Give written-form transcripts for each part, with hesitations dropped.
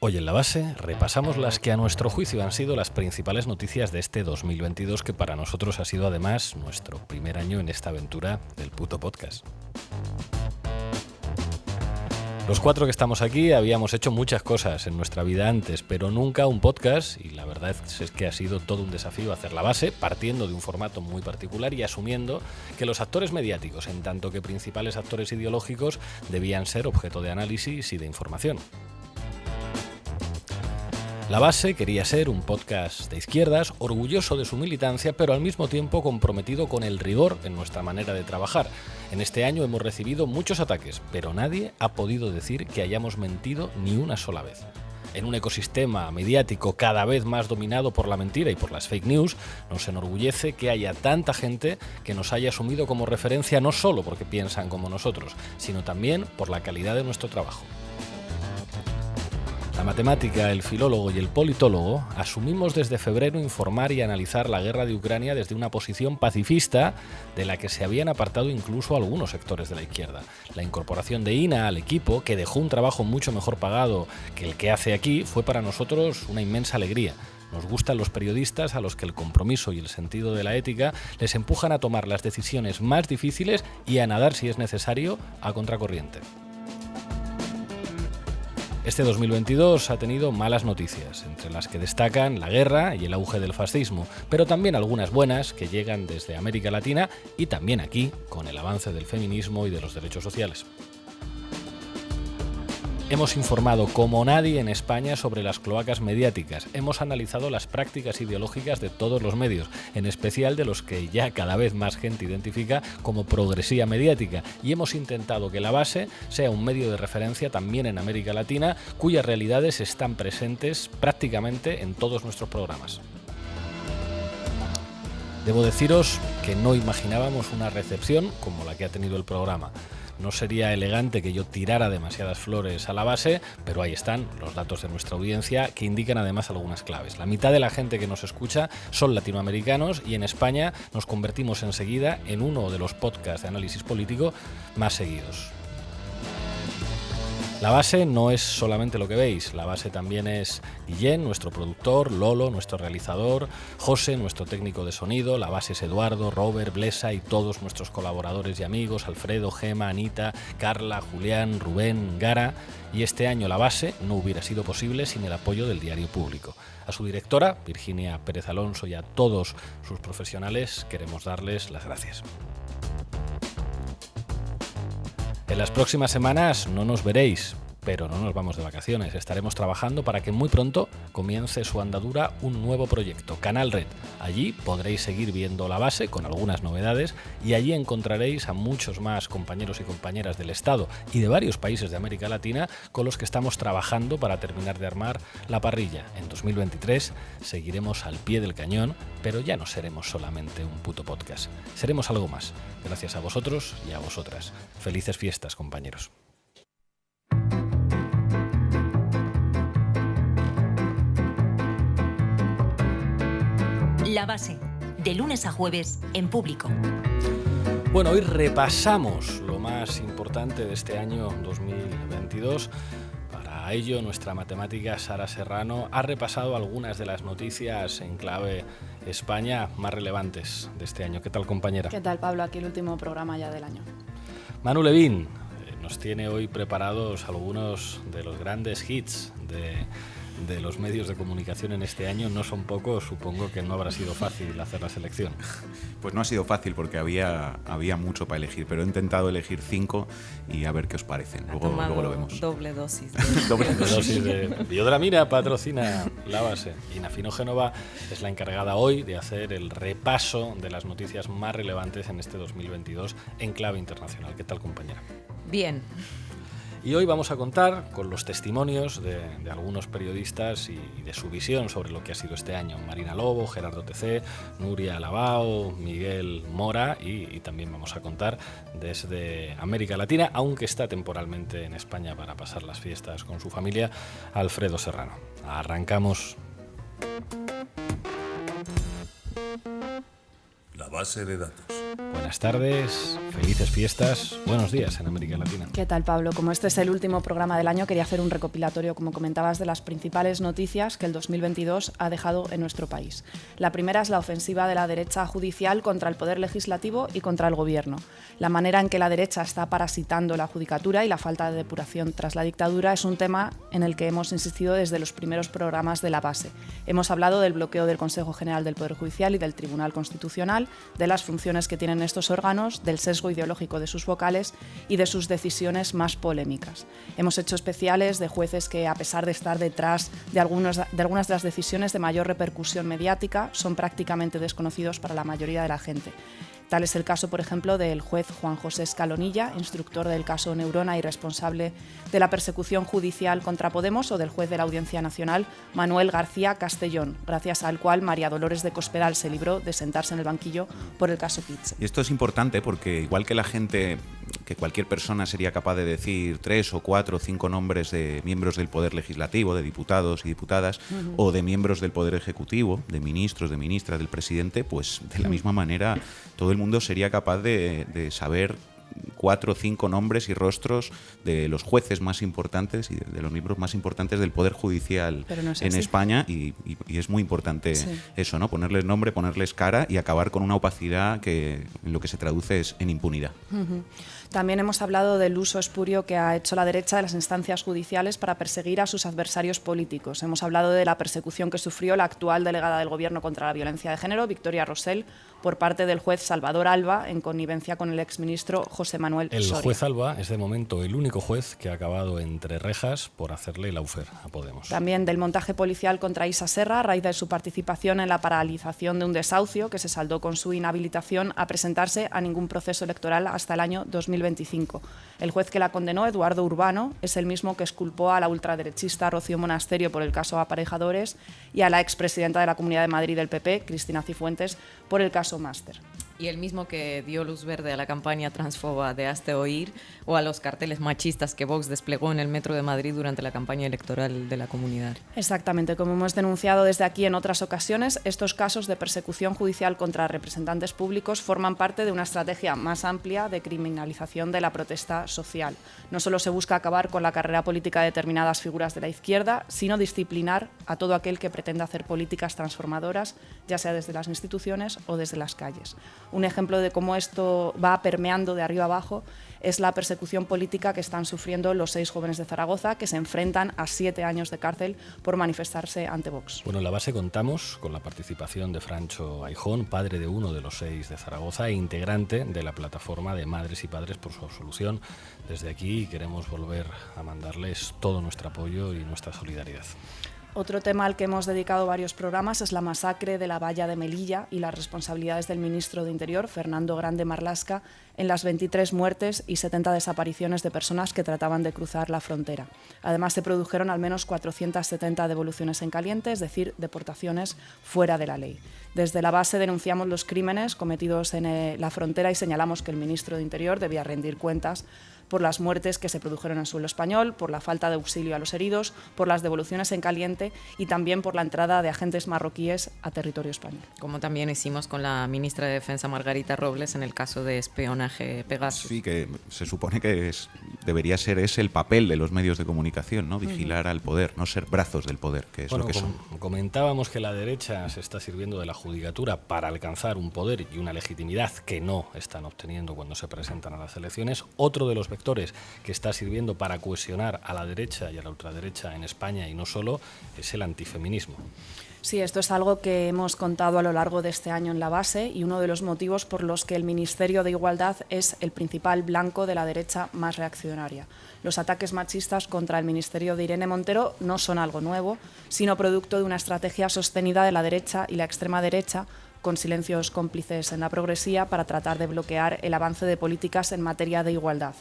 Hoy en La Base repasamos las que a nuestro juicio han sido las principales noticias de este 2022, que para nosotros ha sido además nuestro primer año en esta aventura del puto podcast. Los cuatro que estamos aquí habíamos hecho muchas cosas en nuestra vida antes, pero nunca un podcast, y la verdad es que ha sido todo un desafío hacer La Base, partiendo de un formato muy particular y asumiendo que los actores mediáticos, en tanto que principales actores ideológicos, debían ser objeto de análisis y de información. La Base quería ser un podcast de izquierdas, orgulloso de su militancia, pero al mismo tiempo comprometido con el rigor en nuestra manera de trabajar. En este año hemos recibido muchos ataques, pero nadie ha podido decir que hayamos mentido ni una sola vez. En un ecosistema mediático cada vez más dominado por la mentira y por las fake news, nos enorgullece que haya tanta gente que nos haya asumido como referencia, no solo porque piensan como nosotros, sino también por la calidad de nuestro trabajo. La matemática, el filólogo y el politólogo asumimos desde febrero informar y analizar la guerra de Ucrania desde una posición pacifista de la que se habían apartado incluso algunos sectores de la izquierda. La incorporación de Ina al equipo, que dejó un trabajo mucho mejor pagado que el que hace aquí, fue para nosotros una inmensa alegría. Nos gustan los periodistas a los que el compromiso y el sentido de la ética les empujan a tomar las decisiones más difíciles y a nadar, si es necesario, a contracorriente. Este 2022 ha tenido malas noticias, entre las que destacan la guerra y el auge del fascismo, pero también algunas buenas que llegan desde América Latina y también aquí, con el avance del feminismo y de los derechos sociales. Hemos informado como nadie en España sobre las cloacas mediáticas. Hemos analizado las prácticas ideológicas de todos los medios, en especial de los que ya cada vez más gente identifica como progresía mediática, y hemos intentado que La Base sea un medio de referencia también en América Latina, cuyas realidades están presentes prácticamente en todos nuestros programas. Debo deciros que no imaginábamos una recepción como la que ha tenido el programa. No sería elegante que yo tirara demasiadas flores a La Base, pero ahí están los datos de nuestra audiencia que indican además algunas claves. La mitad de la gente que nos escucha son latinoamericanos y en España nos convertimos enseguida en uno de los podcasts de análisis político más seguidos. La Base no es solamente lo que veis, La Base también es Guillén, nuestro productor, Lolo, nuestro realizador, José, nuestro técnico de sonido, La Base es Eduardo, Robert, Blesa y todos nuestros colaboradores y amigos, Alfredo, Gema, Anita, Carla, Julián, Rubén, Gara, y este año La Base no hubiera sido posible sin el apoyo del Diario Público. A su directora, Virginia Pérez Alonso, y a todos sus profesionales queremos darles las gracias. En las próximas semanas no nos veréis, pero no nos vamos de vacaciones. Estaremos trabajando para que muy pronto comience su andadura un nuevo proyecto, Canal Red. Allí podréis seguir viendo La Base con algunas novedades y allí encontraréis a muchos más compañeros y compañeras del Estado y de varios países de América Latina con los que estamos trabajando para terminar de armar la parrilla. En 2023 seguiremos al pie del cañón, pero ya no seremos solamente un puto podcast. Seremos algo más. Gracias a vosotros y a vosotras. Felices fiestas, compañeros. La Base, de lunes a jueves, en Público. Bueno, hoy repasamos lo más importante de este año 2022. Para ello, nuestra matemática Sara Serrano ha repasado algunas de las noticias en clave España más relevantes de este año. ¿Qué tal, compañera? ¿Qué tal, Pablo? Aquí el último programa ya del año. Manu Levín nos tiene hoy preparados algunos de los grandes hits de los medios de comunicación en este año. No son pocos, supongo que no habrá sido fácil hacer la selección. Pues no ha sido fácil porque había mucho para elegir, pero he intentado elegir 5 y a ver qué os parecen. Luego lo vemos. Doble dosis. Doble dosis de Biodramina patrocina La Base. Y Nafino Génova es la encargada hoy de hacer el repaso de las noticias más relevantes en este 2022 en clave internacional. ¿Qué tal, compañera? Bien. Y hoy vamos a contar con los testimonios de algunos periodistas y de su visión sobre lo que ha sido este año. Marina Lobo, Gerardo TC, Nuria Alabao, Miguel Mora y también vamos a contar desde América Latina, aunque está temporalmente en España para pasar las fiestas con su familia, Alfredo Serrano. Arrancamos. La base de datos. Buenas tardes, felices fiestas, buenos días en América Latina. ¿Qué tal, Pablo? Como este es el último programa del año, quería hacer un recopilatorio, como comentabas, de las principales noticias que el 2022 ha dejado en nuestro país. La primera es la ofensiva de la derecha judicial contra el poder legislativo y contra el gobierno. La manera en que la derecha está parasitando la judicatura y la falta de depuración tras la dictadura es un tema en el que hemos insistido desde los primeros programas de La Base. Hemos hablado del bloqueo del Consejo General del Poder Judicial y del Tribunal Constitucional, de las funciones que tienen estos órganos, del sesgo ideológico de sus vocales y de sus decisiones más polémicas. Hemos hecho especiales de jueces que, a pesar de estar detrás de algunas de las decisiones de mayor repercusión mediática, son prácticamente desconocidos para la mayoría de la gente. Tal es el caso, por ejemplo, del juez Juan José Escalonilla, instructor del caso Neurona y responsable de la persecución judicial contra Podemos, o del juez de la Audiencia Nacional, Manuel García Castellón, gracias al cual María Dolores de Cospedal se libró de sentarse en el banquillo por el caso Kitchen. Y esto es importante porque igual que la gente, que cualquier persona sería capaz de decir 3 o 4 o 5 nombres de miembros del Poder Legislativo, de diputados y diputadas, o de miembros del Poder Ejecutivo, de ministros, de ministras, del presidente, pues de la misma manera todo el mundo sería capaz de saber 4 o 5 nombres y rostros de los jueces más importantes y de los miembros más importantes del Poder Judicial en España, y es muy importante eso, ¿no? Ponerles nombre, ponerles cara y acabar con una opacidad que en lo que se traduce es en impunidad. También hemos hablado del uso espurio que ha hecho la derecha de las instancias judiciales para perseguir a sus adversarios políticos. Hemos hablado de la persecución que sufrió la actual delegada del Gobierno contra la violencia de género, Victoria Rosell, por parte del juez Salvador Alba, en connivencia con el exministro José Manuel Soria. El juez Alba es de momento el único juez que ha acabado entre rejas por hacerle lawfare a Podemos. También del montaje policial contra Isa Serra a raíz de su participación en la paralización de un desahucio que se saldó con su inhabilitación a presentarse a ningún proceso electoral hasta el año 2025. El juez que la condenó, Eduardo Urbano, es el mismo que exculpó a la ultraderechista Rocío Monasterio por el caso Aparejadores y a la expresidenta de la Comunidad de Madrid del PP, Cristina Cifuentes, por el caso Máster. Y el mismo que dio luz verde a la campaña transfoba de Hazte Oír o a los carteles machistas que Vox desplegó en el metro de Madrid durante la campaña electoral de la Comunidad. Exactamente, como hemos denunciado desde aquí en otras ocasiones, estos casos de persecución judicial contra representantes públicos forman parte de una estrategia más amplia de criminalización de la protesta social. No solo se busca acabar con la carrera política de determinadas figuras de la izquierda, sino disciplinar a todo aquel que pretenda hacer políticas transformadoras, ya sea desde las instituciones o desde las calles. Un ejemplo de cómo esto va permeando de arriba abajo es la persecución política que están sufriendo los 6 jóvenes de Zaragoza, que se enfrentan a 7 años de cárcel por manifestarse ante Vox. Bueno, en La Base contamos con la participación de Francho Aijón, padre de uno de los 6 de Zaragoza e integrante de la plataforma de Madres y Padres por su absolución. Desde aquí queremos volver a mandarles todo nuestro apoyo y nuestra solidaridad. Otro tema al que hemos dedicado varios programas es la masacre de la valla de Melilla y las responsabilidades del ministro de Interior, Fernando Grande Marlaska, en las 23 muertes y 70 desapariciones de personas que trataban de cruzar la frontera. Además, se produjeron al menos 470 devoluciones en caliente, es decir, deportaciones fuera de la ley. Desde La Base denunciamos los crímenes cometidos en la frontera y señalamos que el ministro de Interior debía rendir cuentas por las muertes que se produjeron en suelo español, por la falta de auxilio a los heridos, por las devoluciones en caliente y también por la entrada de agentes marroquíes a territorio español. Como también hicimos con la ministra de Defensa Margarita Robles en el caso de espionaje Pegasus. Sí, que se supone que debería ser ese el papel de los medios de comunicación, ¿no? Vigilar al poder, no ser brazos del poder, que es lo que son. Comentábamos que la derecha se está sirviendo de la judicatura para alcanzar un poder y una legitimidad que no están obteniendo cuando se presentan a las elecciones. Otro de los vectores que está sirviendo para cohesionar a la derecha y a la ultraderecha en España y no solo es el antifeminismo. Sí, esto es algo que hemos contado a lo largo de este año en La Base y uno de los motivos por los que el Ministerio de Igualdad es el principal blanco de la derecha más reaccionaria. Los ataques machistas contra el Ministerio de Irene Montero no son algo nuevo, sino producto de una estrategia sostenida de la derecha y la extrema derecha, con silencios cómplices en la progresía para tratar de bloquear el avance de políticas en materia de igualdad.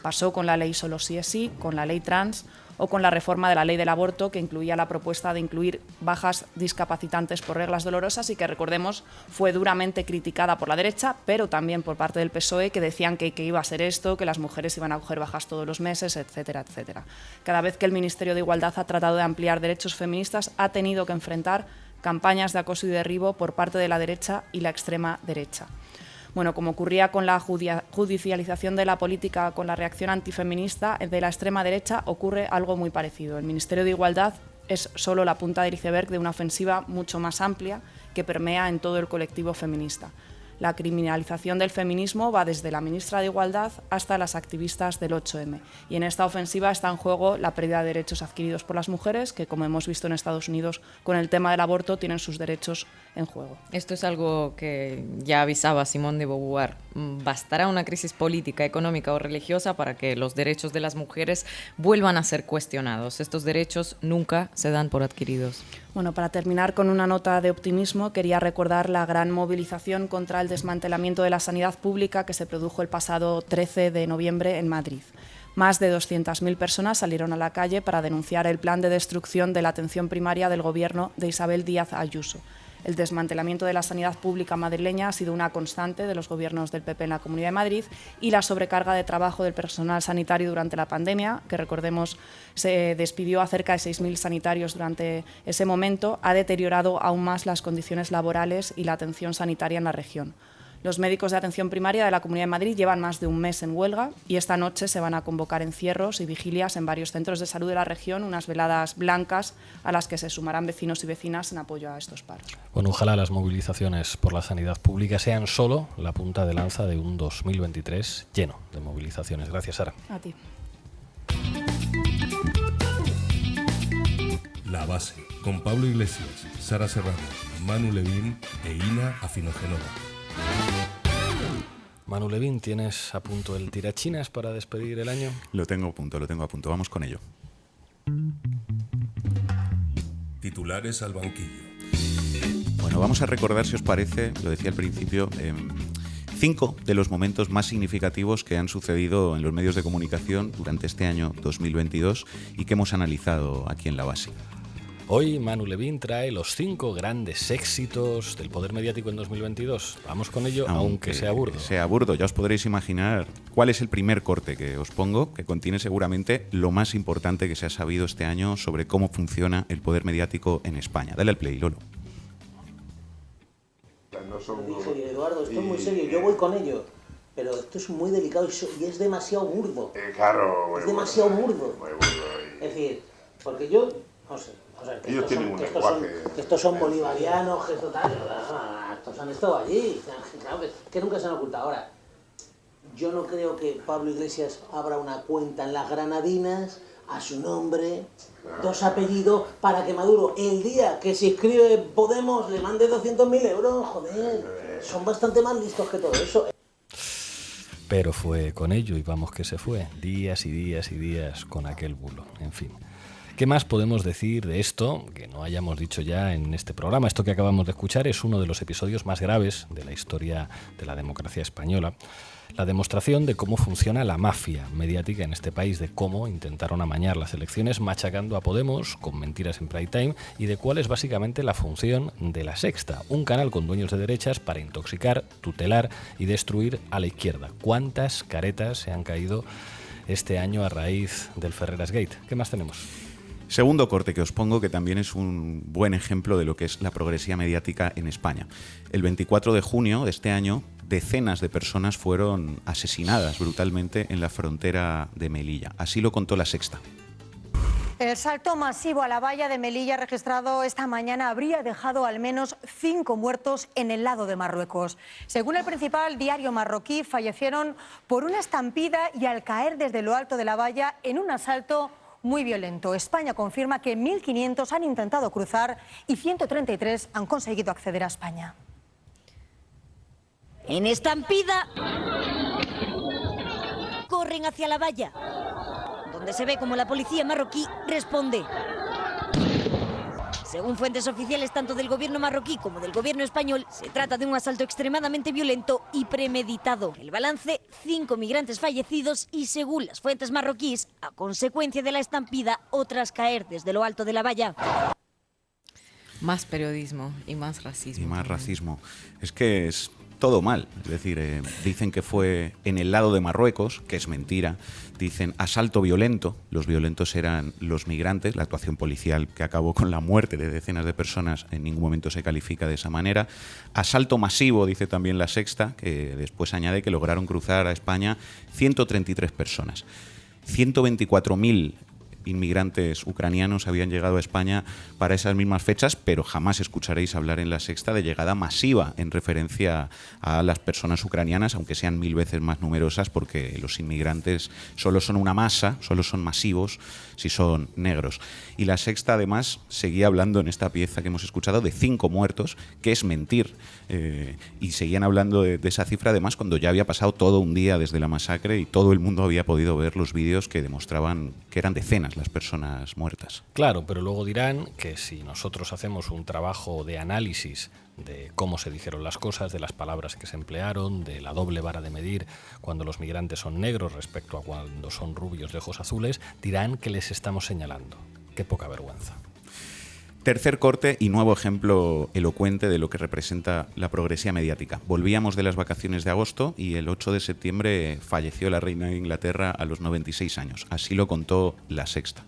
Pasó con la ley Solo sí es sí, con la ley trans o con la reforma de la ley del aborto, que incluía la propuesta de incluir bajas discapacitantes por reglas dolorosas y que, recordemos, fue duramente criticada por la derecha, pero también por parte del PSOE, que decían que iba a ser esto, que las mujeres iban a coger bajas todos los meses, etcétera, etcétera. Cada vez que el Ministerio de Igualdad ha tratado de ampliar derechos feministas, ha tenido que enfrentar campañas de acoso y derribo por parte de la derecha y la extrema derecha. Bueno, como ocurría con la judicialización de la política, con la reacción antifeminista de la extrema derecha, ocurre algo muy parecido. El Ministerio de Igualdad es solo la punta del iceberg de una ofensiva mucho más amplia que permea en todo el colectivo feminista. La criminalización del feminismo va desde la ministra de Igualdad hasta las activistas del 8M. Y en esta ofensiva está en juego la pérdida de derechos adquiridos por las mujeres, que, como hemos visto en Estados Unidos con el tema del aborto, tienen sus derechos en juego. Esto es algo que ya avisaba Simone de Beauvoir. Bastará una crisis política, económica o religiosa para que los derechos de las mujeres vuelvan a ser cuestionados. Estos derechos nunca se dan por adquiridos. Bueno, para terminar con una nota de optimismo, quería recordar la gran movilización contra el desmantelamiento de la sanidad pública que se produjo el pasado 13 de noviembre en Madrid. Más de 200.000 personas salieron a la calle para denunciar el plan de destrucción de la atención primaria del gobierno de Isabel Díaz Ayuso. El desmantelamiento de la sanidad pública madrileña ha sido una constante de los gobiernos del PP en la Comunidad de Madrid, y la sobrecarga de trabajo del personal sanitario durante la pandemia, que recordemos se despidió a cerca de 6.000 sanitarios durante ese momento, ha deteriorado aún más las condiciones laborales y la atención sanitaria en la región. Los médicos de atención primaria de la Comunidad de Madrid llevan más de un mes en huelga y esta noche se van a convocar encierros y vigilias en varios centros de salud de la región, unas veladas blancas a las que se sumarán vecinos y vecinas en apoyo a estos paros. Bueno, ojalá las movilizaciones por la sanidad pública sean solo la punta de lanza de un 2023 lleno de movilizaciones. Gracias, Sara. A ti. La Base, con Pablo Iglesias, Sara Serrano, Manu Levín e Ina Afinogenova. Manu Levín, ¿tienes a punto el tirachinas para despedir el año? Lo tengo a punto. Vamos con ello. Titulares al banquillo. Bueno, vamos a recordar, si os parece, lo decía al principio, 5 de los momentos más significativos que han sucedido en los medios de comunicación durante este año 2022 y que hemos analizado aquí en La Base. Hoy Manu Levín trae los 5 grandes éxitos del poder mediático en 2022. Vamos con ello, aunque sea burdo. Sea burdo, ya os podréis imaginar cuál es el primer corte que os pongo, que contiene seguramente lo más importante que se ha sabido este año sobre cómo funciona el poder mediático en España. Dale al play, Lolo. Dije, Eduardo, esto es muy serio, yo voy con ello, pero esto es muy delicado y es demasiado burdo. Claro, es demasiado burdo. Muy burdo. Es decir, porque yo, no sé, que ellos tienen un lenguaje. Estos son bolivarianos, que esto tal, estos han estado allí, claro, que nunca se han ocultado. Ahora, yo no creo que Pablo Iglesias abra una cuenta en las Granadinas a su nombre, 2 apellidos, para que Maduro, el día que se inscribe Podemos, le mande 200.000 euros, joder, son bastante más listos que todo eso. Pero fue con ello, y vamos que se fue, días y días y días con aquel bulo, en fin. ¿Qué más podemos decir de esto que no hayamos dicho ya en este programa? Esto que acabamos de escuchar es uno de los episodios más graves de la historia de la democracia española. La demostración de cómo funciona la mafia mediática en este país, de cómo intentaron amañar las elecciones machacando a Podemos con mentiras en prime time, y de cuál es básicamente la función de La Sexta, un canal con dueños de derechas para intoxicar, tutelar y destruir a la izquierda. ¿Cuántas caretas se han caído este año a raíz del Ferreras Gate? ¿Qué más tenemos? Segundo corte que os pongo, que también es un buen ejemplo de lo que es la progresía mediática en España. El 24 de junio de este año, decenas de personas fueron asesinadas brutalmente en la frontera de Melilla. Así lo contó La Sexta. El salto masivo a la valla de Melilla registrado esta mañana habría dejado al menos 5 muertos en el lado de Marruecos. Según el principal diario marroquí, fallecieron por una estampida y al caer desde lo alto de la valla en un asalto muy violento. España confirma que 1.500 han intentado cruzar y 133 han conseguido acceder a España. En estampida corren hacia la valla, donde se ve como la policía marroquí responde. Según fuentes oficiales tanto del gobierno marroquí como del gobierno español, se trata de un asalto extremadamente violento y premeditado. El balance, 5 migrantes fallecidos y, según las fuentes marroquíes, a consecuencia de la estampida, otras caer desde lo alto de la valla. Más periodismo y más racismo. Y más racismo. Es que es todo mal. Es decir, dicen que fue en el lado de Marruecos, que es mentira. Dicen asalto violento. Los violentos eran los migrantes. La actuación policial que acabó con la muerte de decenas de personas en ningún momento se califica de esa manera. Asalto masivo, dice también La Sexta, que después añade que lograron cruzar a España 133 personas. 124.000 inmigrantes ucranianos habían llegado a España para esas mismas fechas, pero jamás escucharéis hablar en La Sexta de llegada masiva en referencia a las personas ucranianas, aunque sean 1000 veces más numerosas, porque los inmigrantes solo son una masa, solo son masivos si son negros. Y La Sexta además seguía hablando en esta pieza que hemos escuchado de 5 muertos, que es mentir, y seguían hablando de esa cifra además cuando ya había pasado todo un día desde la masacre y todo el mundo había podido ver los vídeos que demostraban que eran decenas las personas muertas. Claro, pero luego dirán que si nosotros hacemos un trabajo de análisis de cómo se dijeron las cosas, de las palabras que se emplearon, de la doble vara de medir cuando los migrantes son negros respecto a cuando son rubios de ojos azules, dirán que les estamos señalando. Qué poca vergüenza. Tercer corte y nuevo ejemplo elocuente de lo que representa la progresía mediática. Volvíamos de las vacaciones de agosto y el 8 de septiembre falleció la reina de Inglaterra a los 96 años. Así lo contó La Sexta.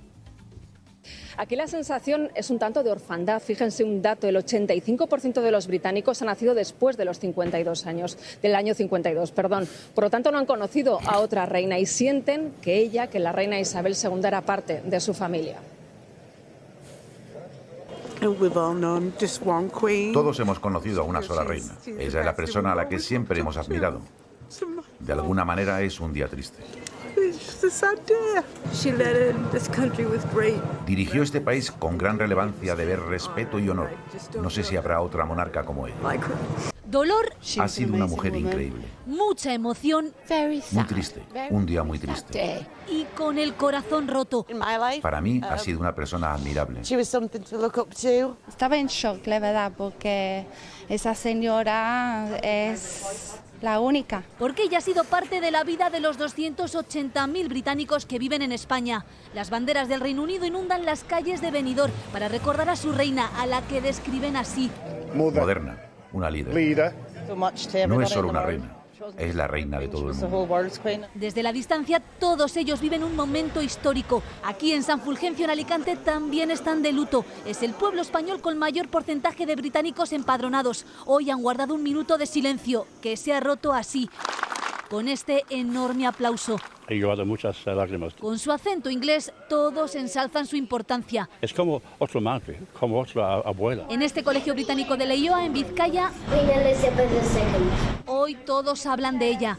Aquí la sensación es un tanto de orfandad. Fíjense un dato, el 85% de los británicos ha nacido después de los 52 años, del año 52, perdón. Por lo tanto, no han conocido a otra reina y sienten que la reina Isabel II, era parte de su familia. Todos hemos conocido a una sola reina. Ella es la persona a la que siempre hemos admirado. De alguna manera es un día triste. Dirigió este país con gran relevancia, deber, respeto y honor. No sé si habrá otra monarca como ella. Dolor. Ha sido una mujer increíble. Mucha emoción. Muy triste. Un día muy triste. Y con el corazón roto. Para mí ha sido una persona admirable. Estaba en shock, la verdad, porque esa señora es la única. Porque ella ha sido parte de la vida de los 280.000 británicos que viven en España. Las banderas del Reino Unido inundan las calles de Benidorm para recordar a su reina, a la que describen así. Moderna, una líder. No es solo una reina, es la reina de todo el mundo. Desde la distancia, todos ellos viven un momento histórico. Aquí en San Fulgencio, en Alicante, también están de luto. Es el pueblo español con mayor porcentaje de británicos empadronados. Hoy han guardado un minuto de silencio, que se ha roto así, con este enorme aplauso. He llevado muchas lágrimas. Con su acento inglés, todos ensalzan su importancia. Es como otra madre, como otra abuela. En este colegio británico de Leioa, en Vizcaya, hoy todos hablan de ella.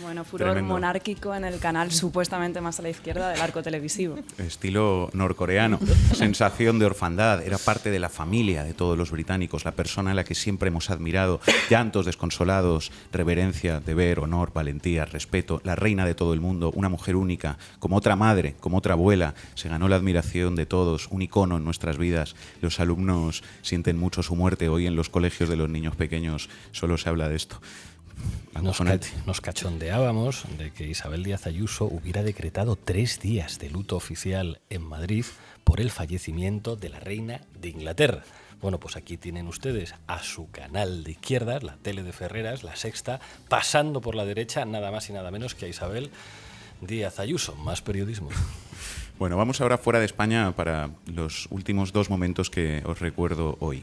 Bueno, furor Tremendo. monárquico en el canal supuestamente más a la izquierda del arco televisivo. Estilo norcoreano. Sensación de orfandad. Era parte de la familia de todos los británicos, la persona a la que siempre hemos admirado. Llantos desconsolados, reverencia, deber, honor, valentía, respeto. La reina de todo el mundo, una mujer única, como otra madre, como otra abuela. Se ganó la admiración de todos, un icono en nuestras vidas. Los alumnos sienten mucho su muerte. Hoy en los colegios de los niños pequeños solo se habla de esto. Nos cachondeábamos de que Isabel Díaz Ayuso hubiera decretado 3 días de luto oficial en Madrid por el fallecimiento de la reina de Inglaterra. Bueno, pues aquí tienen ustedes a su canal de izquierdas, la tele de Ferreras, La Sexta, pasando por la derecha nada más y nada menos que a Isabel Díaz Ayuso. Más periodismo. Bueno, vamos ahora fuera de España para los últimos 2 momentos que os recuerdo hoy.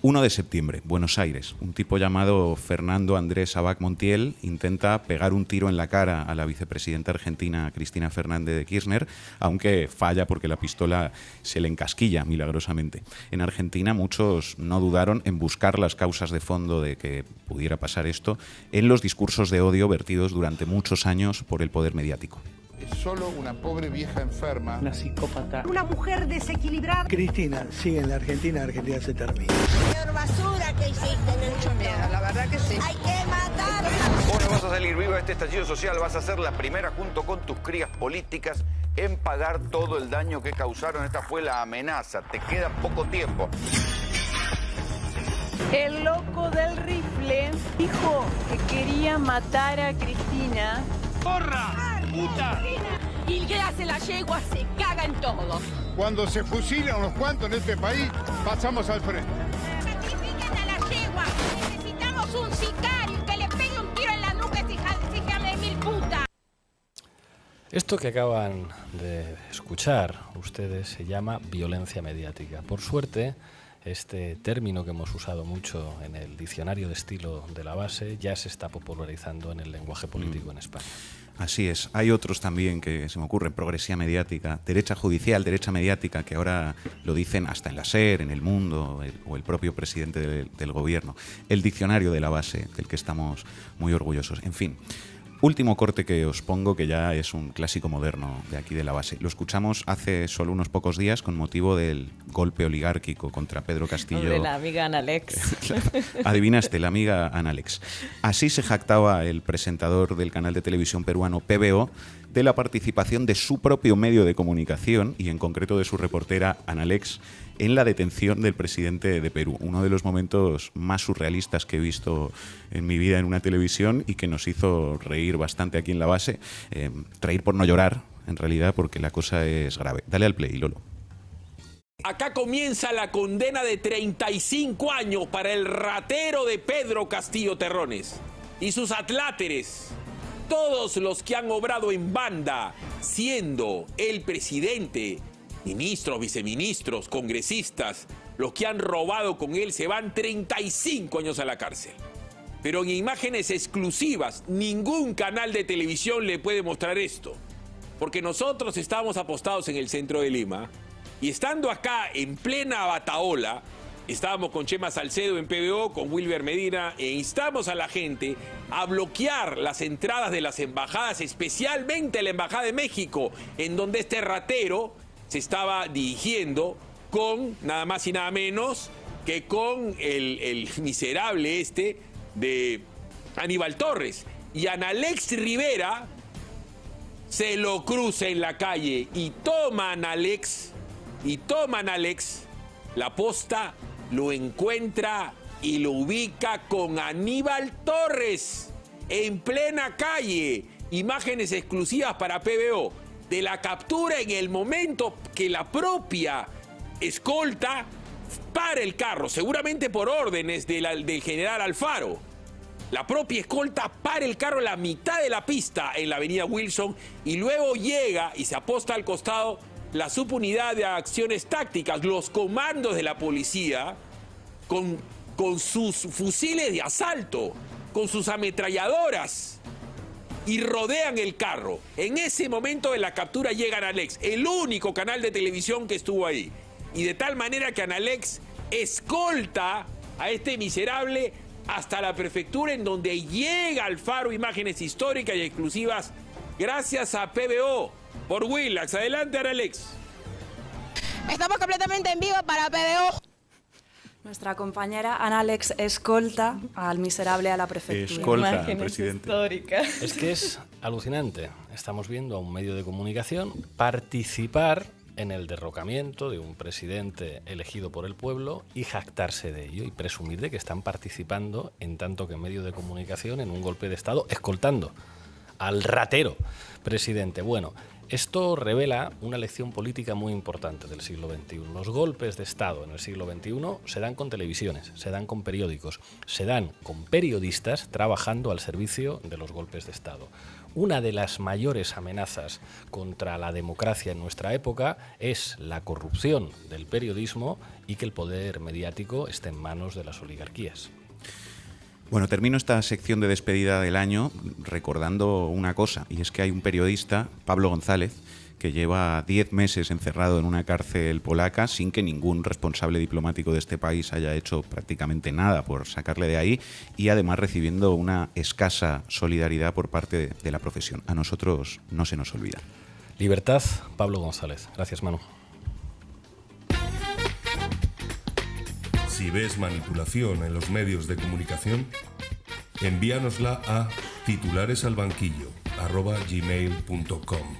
1 de septiembre, Buenos Aires. Un tipo llamado Fernando Andrés Abac Montiel intenta pegar un tiro en la cara a la vicepresidenta argentina Cristina Fernández de Kirchner, aunque falla porque la pistola se le encasquilla milagrosamente. En Argentina muchos no dudaron en buscar las causas de fondo de que pudiera pasar esto en los discursos de odio vertidos durante muchos años por el poder mediático. Es solo una pobre vieja enferma. Una psicópata. Una mujer desequilibrada. Cristina, sí, en la Argentina se termina. Señor basura que hiciste en el mucho miedo, la verdad que sí. Hay que matarla. Vos no vas a salir viva de este estallido social, vas a ser la primera junto con tus crías políticas en pagar todo el daño que causaron. Esta fue la amenaza, te queda poco tiempo. El loco del rifle dijo que quería matar a Cristina. ¡Porra! ¡Puta! Y el que hace la yegua se caga en todo. Cuando se fusilan unos cuantos en este país, pasamos al frente. ¡Sacrifiquen a la yegua! ¡Necesitamos es un sicario y que le pegue un tiro en la nuca es hija de mil puta. Esto que acaban de escuchar ustedes se llama violencia mediática. Por suerte, este término que hemos usado mucho en el diccionario de estilo de la base ya se está popularizando en el lenguaje político en España. Así es. Hay otros también que se me ocurren: progresía mediática, derecha judicial, derecha mediática, que ahora lo dicen hasta en la SER, en El Mundo, o el propio presidente del gobierno. El diccionario de la base, del que estamos muy orgullosos. En fin. Último corte que os pongo, que ya es un clásico moderno de aquí de la base. Lo escuchamos hace solo unos pocos días con motivo del golpe oligárquico contra Pedro Castillo. De la amiga Analex. Adivinaste, la amiga Analex. Así se jactaba el presentador del canal de televisión peruano PBO de la participación de su propio medio de comunicación, y en concreto de su reportera Analex, en la detención del presidente de Perú. Uno de los momentos más surrealistas que he visto en mi vida en una televisión y que nos hizo reír bastante aquí en la base. Reír por no llorar, en realidad, porque la cosa es grave. Dale al play, Lolo. Acá comienza la condena de 35 años para el ratero de Pedro Castillo Terrones y sus atláteres. Todos los que han obrado en banda, siendo el presidente, ministros, viceministros, congresistas, los que han robado con él, se van 35 años a la cárcel. Pero en imágenes exclusivas, ningún canal de televisión le puede mostrar esto. Porque nosotros estábamos apostados en el centro de Lima, y estando acá en plena bataola, estábamos con Chema Salcedo en PBO, con Wilber Medina, e instamos a la gente a bloquear las entradas de las embajadas, especialmente la Embajada de México, en donde este ratero se estaba dirigiendo con nada más y nada menos que con el miserable de Aníbal Torres. Y Analex Rivera se lo cruza en la calle y toma Analex, la posta lo encuentra y lo ubica con Aníbal Torres en plena calle. Imágenes exclusivas para PBO de la captura en el momento que la propia escolta para el carro, seguramente por órdenes del general Alfaro. La propia escolta para el carro en la mitad de la pista en la avenida Wilson, y luego llega y se aposta al costado la subunidad de acciones tácticas, los comandos de la policía, con sus fusiles de asalto, con sus ametralladoras, y rodean el carro. En ese momento de la captura llega Analex, el único canal de televisión que estuvo ahí. Y de tal manera que Analex escolta a este miserable hasta la prefectura, en donde llega Alfaro. Imágenes históricas y exclusivas gracias a PBO por Willax. Adelante, Analex. Estamos completamente en vivo para PBO. Nuestra compañera Analex escolta al miserable a la prefectura. Escolta, presidente. Históricas. Es que es alucinante. Estamos viendo a un medio de comunicación participar en el derrocamiento de un presidente elegido por el pueblo y jactarse de ello y presumir de que están participando, en tanto que medio de comunicación, en un golpe de Estado, escoltando al ratero presidente. Bueno, esto revela una lección política muy importante del siglo XXI. Los golpes de Estado en el siglo XXI se dan con televisiones, se dan con periódicos, se dan con periodistas trabajando al servicio de los golpes de Estado. Una de las mayores amenazas contra la democracia en nuestra época es la corrupción del periodismo y que el poder mediático esté en manos de las oligarquías. Bueno, termino esta sección de despedida del año recordando una cosa, y es que hay un periodista, Pablo González, que lleva 10 meses encerrado en una cárcel polaca sin que ningún responsable diplomático de este país haya hecho prácticamente nada por sacarle de ahí, y además recibiendo una escasa solidaridad por parte de la profesión. A nosotros no se nos olvida. Libertad, Pablo González. Gracias, Manu. Si ves manipulación en los medios de comunicación, envíanosla a titularesalbanquillo@gmail.com.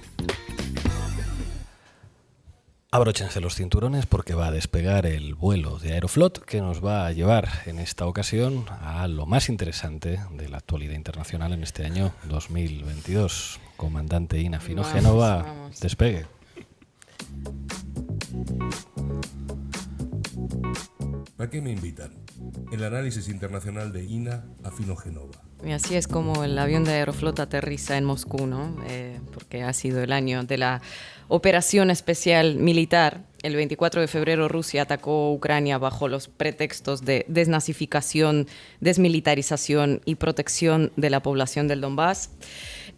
Abróchense los cinturones porque va a despegar el vuelo de Aeroflot, que nos va a llevar en esta ocasión a lo más interesante de la actualidad internacional en este año 2022. Comandante Ina Fino Génova, despegue. ¿A qué me invitan? el análisis internacional de Ina Afinogenova. Y así es como el avión de Aeroflot aterriza en Moscú, ¿no? Porque ha sido el año de la operación especial militar. El 24 de febrero Rusia atacó Ucrania bajo los pretextos de desnazificación, desmilitarización y protección de la población del Donbass.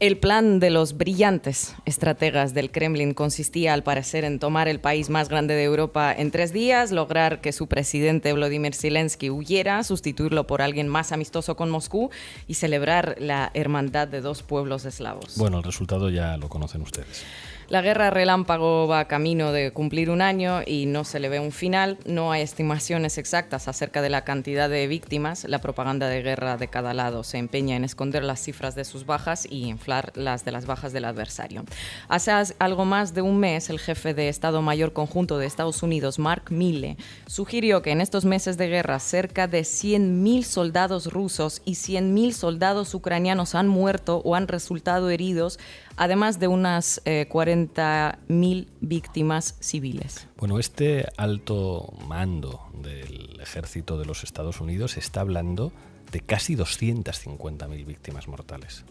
El plan de los brillantes estrategas del Kremlin consistía, al parecer, en tomar el país más grande de Europa en 3 días, lograr que su presidente Volodymyr Zelensky huyera, sustituirlo por alguien más amistoso con Moscú y celebrar la hermandad de 2 pueblos eslavos. Bueno, el resultado ya lo conocen ustedes. La guerra relámpago va camino de cumplir 1 año y no se le ve un final. No hay estimaciones exactas acerca de la cantidad de víctimas. La propaganda de guerra de cada lado se empeña en esconder las cifras de sus bajas y inflar las de las bajas del adversario. Hace algo más de un mes, el jefe de Estado Mayor Conjunto de Estados Unidos, Mark Milley, sugirió que en estos meses de guerra cerca de 100.000 soldados rusos y 100.000 soldados ucranianos han muerto o han resultado heridos, además de unas 40.000 víctimas civiles. Bueno, este alto mando del ejército de los Estados Unidos está hablando de casi 250.000 víctimas mortales.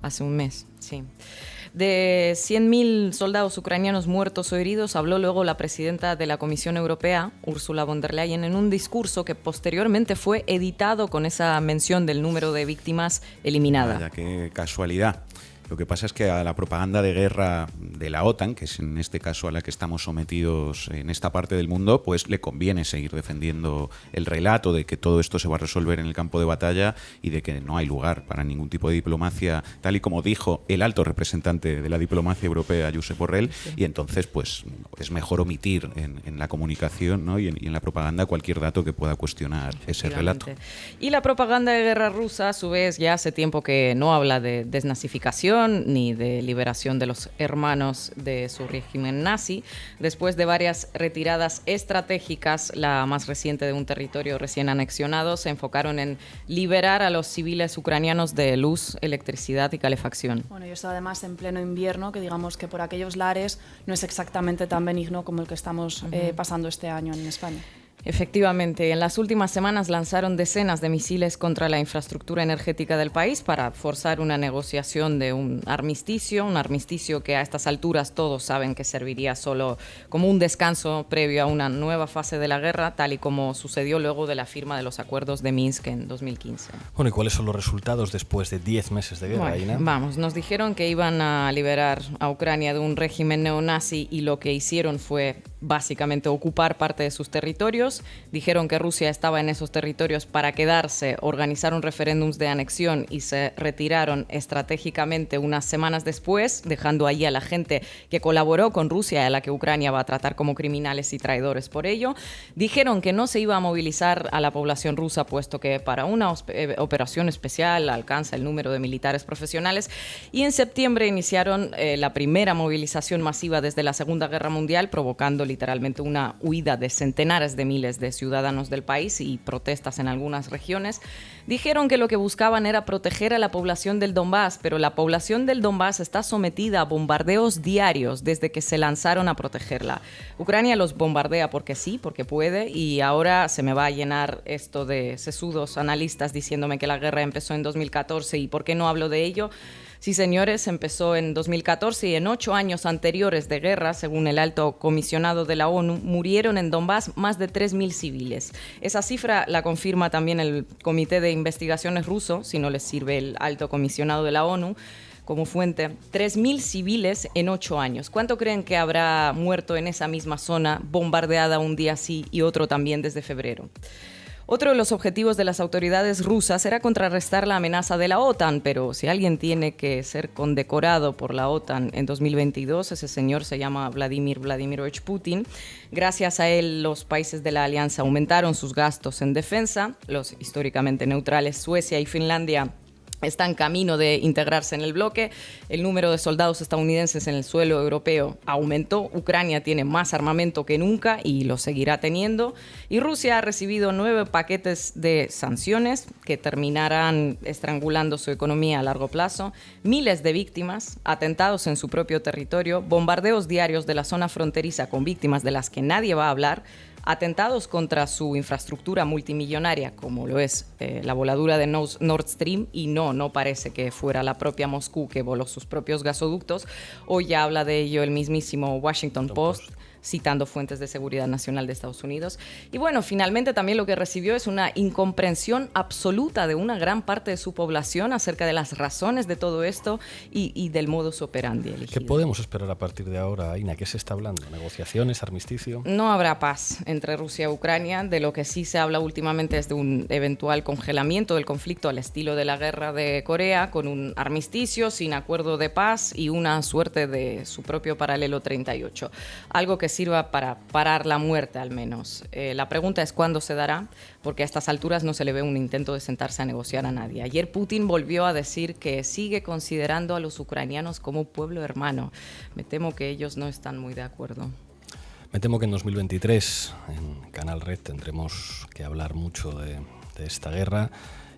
Hace un mes, sí. De 100.000 soldados ucranianos muertos o heridos habló luego la presidenta de la Comisión Europea, Ursula von der Leyen, en un discurso que posteriormente fue editado con esa mención del número de víctimas eliminada. Vaya, qué casualidad. Lo que pasa es que a la propaganda de guerra de la OTAN, que es en este caso a la que estamos sometidos en esta parte del mundo, pues le conviene seguir defendiendo el relato de que todo esto se va a resolver en el campo de batalla y de que no hay lugar para ningún tipo de diplomacia, tal y como dijo el alto representante de la diplomacia europea, Josep Borrell, y entonces pues es mejor omitir en la comunicación, ¿no? y en la propaganda cualquier dato que pueda cuestionar ese relato. Y la propaganda de guerra rusa, a su vez, ya hace tiempo que no habla de desnazificación ni de liberación de los hermanos de su régimen nazi. Después de varias retiradas estratégicas, la más reciente de un territorio recién anexionado, se enfocaron en liberar a los civiles ucranianos de luz, electricidad y calefacción. Bueno, y esto además en pleno invierno, que digamos que por aquellos lares no es exactamente tan benigno como el que estamos pasando este año en España. Efectivamente, en las últimas semanas lanzaron decenas de misiles contra la infraestructura energética del país para forzar una negociación de un armisticio que a estas alturas todos saben que serviría solo como un descanso previo a una nueva fase de la guerra, tal y como sucedió luego de la firma de los acuerdos de Minsk en 2015. Bueno, ¿y cuáles son los resultados después de 10 meses de guerra, Ina? Vamos, nos dijeron que iban a liberar a Ucrania de un régimen neonazi y lo que hicieron fue básicamente ocupar parte de sus territorios. Dijeron que Rusia estaba en esos territorios para quedarse, organizaron referéndums de anexión y se retiraron estratégicamente unas semanas después, dejando allí a la gente que colaboró con Rusia, a la que Ucrania va a tratar como criminales y traidores por ello. Dijeron que no se iba a movilizar a la población rusa, puesto que para una operación especial alcanza el número de militares profesionales. Y en septiembre iniciaron la primera movilización masiva desde la Segunda Guerra Mundial, provocando literalmente una huida de centenares de miles de ciudadanos del país y protestas en algunas regiones. Dijeron que lo que buscaban era proteger a la población del Donbass, pero la población del Donbass está sometida a bombardeos diarios desde que se lanzaron a protegerla. Ucrania los bombardea porque sí, porque puede, y ahora se me va a llenar esto de sesudos analistas diciéndome que la guerra empezó en 2014 y ¿por qué no hablo de ello? Sí, señores, empezó en 2014 y en 8 años anteriores de guerra, según el alto comisionado de la ONU, murieron en Donbass más de 3.000 civiles. Esa cifra la confirma también el Comité de Investigaciones ruso, si no les sirve el alto comisionado de la ONU como fuente. 3.000 civiles en 8 años. ¿Cuánto creen que habrá muerto en esa misma zona, bombardeada un día sí y otro también desde febrero? Otro de los objetivos de las autoridades rusas era contrarrestar la amenaza de la OTAN, pero si alguien tiene que ser condecorado por la OTAN en 2022, ese señor se llama Vladimir Vladimirovich Putin. Gracias a él, los países de la alianza aumentaron sus gastos en defensa. Los históricamente neutrales Suecia y Finlandia están camino de integrarse en el bloque. El número de soldados estadounidenses en el suelo europeo aumentó. Ucrania tiene más armamento que nunca y lo seguirá teniendo. Y Rusia ha recibido 9 paquetes de sanciones que terminarán estrangulando su economía a largo plazo. Miles de víctimas, atentados en su propio territorio, bombardeos diarios de la zona fronteriza con víctimas de las que nadie va a hablar. atentados contra su infraestructura multimillonaria, como lo es la voladura de Nord Stream, y no parece que fuera la propia Moscú que voló sus propios gasoductos. Hoy ya habla de ello el mismísimo Washington Post, citando fuentes de seguridad nacional de Estados Unidos. Y bueno, finalmente también lo que recibió es una incomprensión absoluta de una gran parte de su población acerca de las razones de todo esto y del modus operandi elegido. ¿Qué podemos esperar a partir de ahora, Aina? ¿Qué se está hablando? ¿Negociaciones, armisticio? No habrá paz entre Rusia y Ucrania. De lo que sí se habla últimamente es de un eventual congelamiento del conflicto al estilo de la guerra de Corea, con un armisticio sin acuerdo de paz y una suerte de su propio paralelo 38. Algo que sirva para parar la muerte, al menos. La pregunta es cuándo se dará, porque a estas alturas no se le ve un intento de sentarse a negociar a nadie. Ayer Putin volvió a decir que sigue considerando a los ucranianos como pueblo hermano. Me temo que ellos no están muy de acuerdo. Me temo que en 2023 en Canal Red tendremos que hablar mucho de esta guerra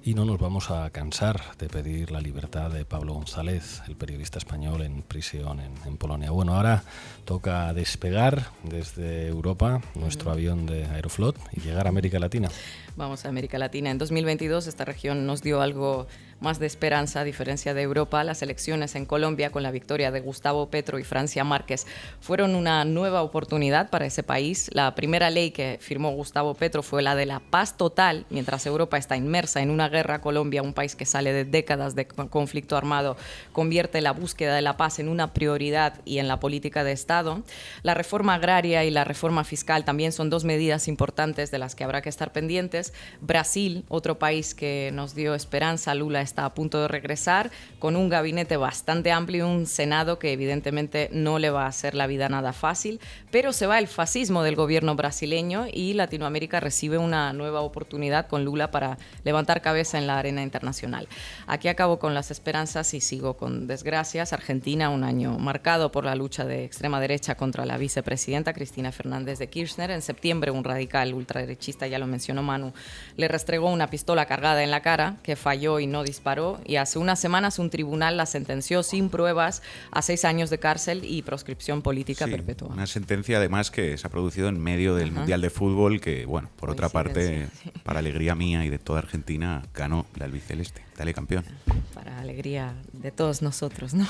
y no nos vamos a cansar de pedir la libertad de Pablo González, el periodista español en prisión en Polonia. Bueno, ahora toca despegar desde Europa nuestro avión de Aeroflot y llegar a América Latina. Vamos a América Latina. En 2022 esta región nos dio algo más de esperanza, a diferencia de Europa. Las elecciones en Colombia, con la victoria de Gustavo Petro y Francia Márquez, fueron una nueva oportunidad para ese país. La primera ley que firmó Gustavo Petro fue la de la paz total, mientras Europa está inmersa en una guerra. Colombia, un país que sale de décadas de conflicto armado, convierte la búsqueda de la paz en una prioridad y en la política de Estado. La reforma agraria y la reforma fiscal también son dos medidas importantes de las que habrá que estar pendientes. Brasil, otro país que nos dio esperanza. Lula está a punto de regresar con un gabinete bastante amplio y un Senado que evidentemente no le va a hacer la vida nada fácil, pero se va el fascismo del gobierno brasileño y Latinoamérica recibe una nueva oportunidad con Lula para levantar cabeza en la arena internacional. Aquí acabo con las esperanzas y sigo con desgracias. Argentina, un año marcado por la lucha de extrema derecha contra la vicepresidenta Cristina Fernández de Kirchner. En septiembre, un radical ultraderechista, ya lo mencionó Manu, le restregó una pistola cargada en la cara, que falló y no disparó, y hace unas semanas un tribunal la sentenció sin pruebas a 6 años de cárcel y proscripción política perpetua. Una sentencia además que se ha producido en medio del Mundial de Fútbol, que bueno, por otra parte, para alegría mía y de toda Argentina, ganó la albiceleste. Dale, campeón. Para alegría de todos nosotros, ¿no?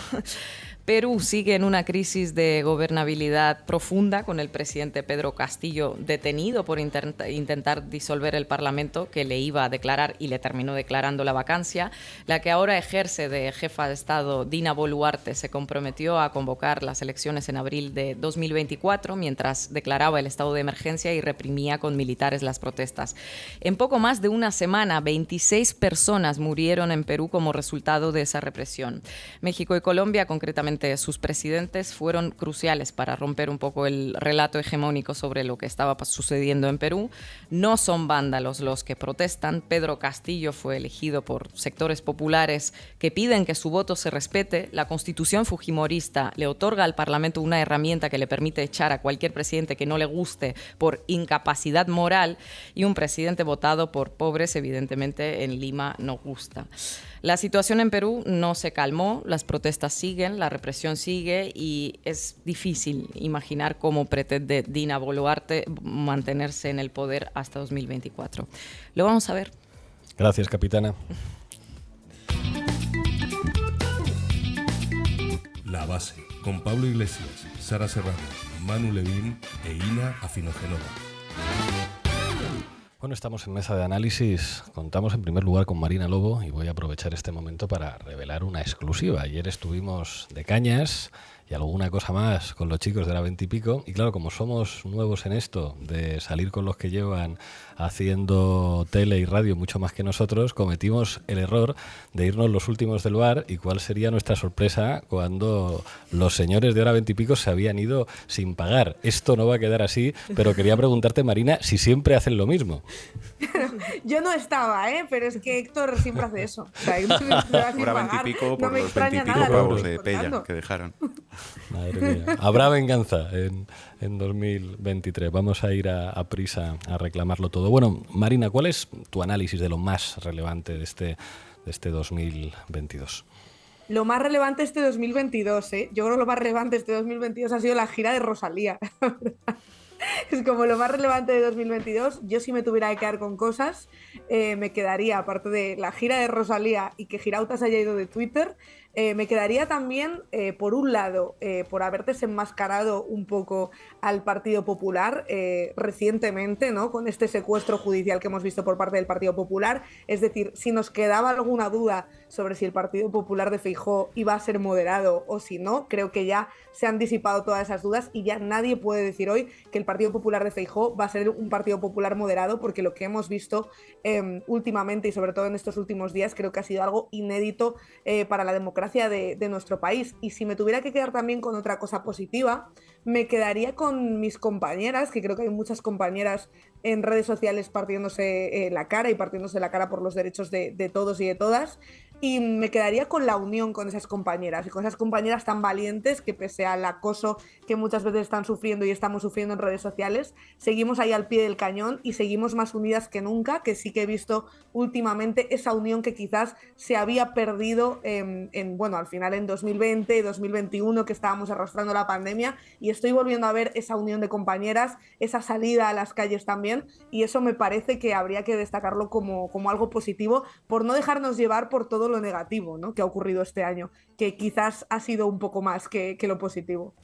Perú sigue en una crisis de gobernabilidad profunda, con el presidente Pedro Castillo detenido por intentar disolver el Parlamento, que le iba a declarar y le terminó declarando la vacancia. La que ahora ejerce de jefa de Estado, Dina Boluarte, se comprometió a convocar las elecciones en abril de 2024, mientras declaraba el estado de emergencia y reprimía con militares las protestas. En poco más de una semana, 26 personas murieron en Perú como resultado de esa represión. México y Colombia, concretamente sus presidentes, fueron cruciales para romper un poco el relato hegemónico sobre lo que estaba sucediendo en Perú. No son vándalos los que protestan. Pedro Castillo fue elegido por sectores populares que piden que su voto se respete. La Constitución fujimorista le otorga al Parlamento una herramienta que le permite echar a cualquier presidente que no le guste por incapacidad moral, y un presidente votado por pobres, evidentemente, en Lima no gusta. La situación en Perú no se calmó, las protestas siguen, la represión sigue y es difícil imaginar cómo pretende Dina Boluarte mantenerse en el poder hasta 2024. Lo vamos a ver. Gracias, capitana. La base, con Pablo Iglesias, Sara Serrano, Manu Levín e Ina Afinogenova. Bueno, estamos en Mesa de Análisis. Contamos en primer lugar con Marina Lobo y voy a aprovechar este momento para revelar una exclusiva. Ayer estuvimos de cañas y alguna cosa más con los chicos de la 20 y pico. Y claro, como somos nuevos en esto de salir con los que llevan haciendo tele y radio mucho más que nosotros, cometimos el error de irnos los últimos del bar. Y cuál sería nuestra sorpresa cuando los señores de hora 20 y pico se habían ido sin pagar. Esto no va a quedar así, pero quería preguntarte, Marina, si siempre hacen lo mismo. Yo no estaba, pero es que Héctor siempre hace eso. O sea, hora 20 y pico por los 20 y pico pavos de Pella que dejaron. Madre mía. Habrá venganza en 2023. Vamos a ir a prisa a reclamarlo todo. Bueno, Marina, ¿cuál es tu análisis de lo más relevante de este 2022? Lo más relevante este 2022, yo creo que lo más relevante este 2022 ha sido la gira de Rosalía. Es como lo más relevante de 2022. Yo, si me tuviera que quedar con cosas, me quedaría, aparte de la gira de Rosalía y que Girautas haya ido de Twitter, me quedaría también, por un lado, por haber desenmascarado un poco al Partido Popular recientemente, ¿no? Con este secuestro judicial que hemos visto por parte del Partido Popular. Es decir, si nos quedaba alguna duda sobre si el Partido Popular de Feijóo iba a ser moderado o si no, creo que ya se han disipado todas esas dudas y ya nadie puede decir hoy que el Partido Popular de Feijóo va a ser un Partido Popular moderado, porque lo que hemos visto últimamente y sobre todo en estos últimos días creo que ha sido algo inédito para la democracia de nuestro país. Y si me tuviera que quedar también con otra cosa positiva, me quedaría con mis compañeras, que creo que hay muchas compañeras en redes sociales partiéndose la cara y partiéndose la cara por los derechos de todos y de todas. Y me quedaría con la unión con esas compañeras y con esas compañeras tan valientes que, pese al acoso que muchas veces están sufriendo y estamos sufriendo en redes sociales, seguimos ahí al pie del cañón y seguimos más unidas que nunca, que sí que he visto últimamente esa unión que quizás se había perdido bueno, al final en 2020 y 2021, que estábamos arrastrando la pandemia, y estoy volviendo a ver esa unión de compañeras, esa salida a las calles también, y eso me parece que habría que destacarlo como algo positivo, por no dejarnos llevar por todo lo negativo, ¿no?, que ha ocurrido este año, que quizás ha sido un poco más que lo positivo.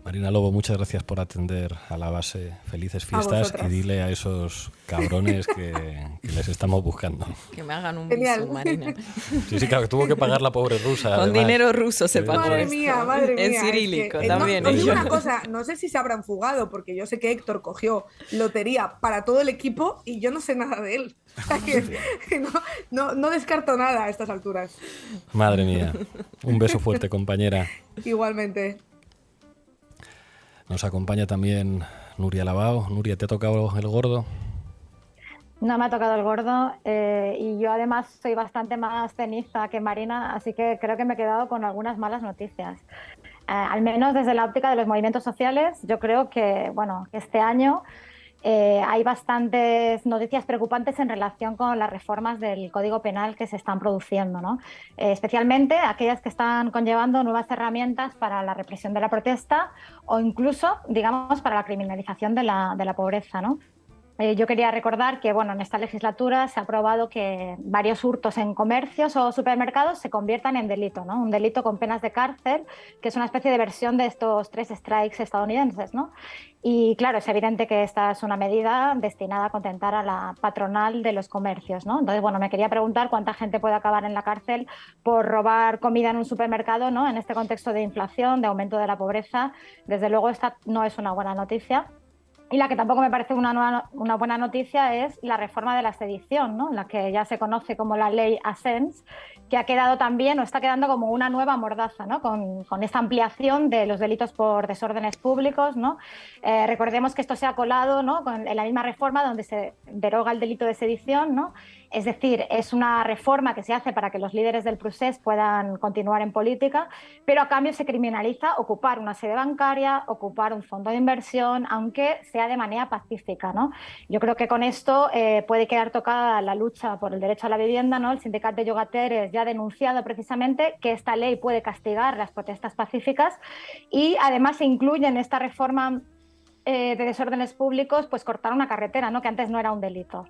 Marina Lobo, muchas gracias por atender a la base. Felices fiestas y dile a esos cabrones que les estamos buscando. Que me hagan un Genial. viso, Marina. Sí, claro, que tuvo que pagar la pobre rusa. Con además. dinero ruso se pagó. Madre mía. En cirílico es que, también. No, os digo una cosa, no sé si se habrán fugado, porque yo sé que Héctor cogió lotería para todo el equipo y yo no sé nada de él. O sea que no descarto nada a estas alturas. Madre mía. Un beso fuerte, compañera. Igualmente. Nos acompaña también Nuria Labao. Nuria, ¿te ha tocado el gordo? No me ha tocado el gordo y yo además soy bastante más ceniza que Marina, así que creo que me he quedado con algunas malas noticias. Al menos desde la óptica de los movimientos sociales, yo creo que, bueno, este año hay bastantes noticias preocupantes en relación con las reformas del Código Penal que se están produciendo, ¿no? Especialmente aquellas que están conllevando nuevas herramientas para la represión de la protesta o incluso, digamos, para la criminalización de la pobreza, ¿no? Yo quería recordar que, bueno, en esta legislatura se ha aprobado que varios hurtos en comercios o supermercados se conviertan en delito, ¿no? Un delito con penas de cárcel, que es una especie de versión de estos 3 strikes estadounidenses, ¿no? Y claro, es evidente que esta es una medida destinada a contentar a la patronal de los comercios, ¿no? Entonces, bueno, me quería preguntar cuánta gente puede acabar en la cárcel por robar comida en un supermercado, ¿no? En este contexto de inflación, de aumento de la pobreza. Desde luego, esta no es una buena noticia. Y la que tampoco me parece una buena noticia es la reforma de la sedición, ¿no?, la que ya se conoce como la ley Asens, que ha quedado también, o está quedando como una nueva mordaza, ¿no?, con esta ampliación de los delitos por desórdenes públicos, ¿no? Recordemos que esto se ha colado, ¿no?, en la misma reforma donde se deroga el delito de sedición, ¿no? Es decir, es una reforma que se hace para que los líderes del procés puedan continuar en política, pero a cambio se criminaliza ocupar una sede bancaria, ocupar un fondo de inversión, aunque sea de manera pacífica, ¿no? Yo creo que con esto puede quedar tocada la lucha por el derecho a la vivienda, ¿no? El sindicato de Llogateres ya ha denunciado precisamente que esta ley puede castigar las protestas pacíficas y además se incluye en esta reforma de desórdenes públicos, pues cortar una carretera, ¿no?, que antes no era un delito.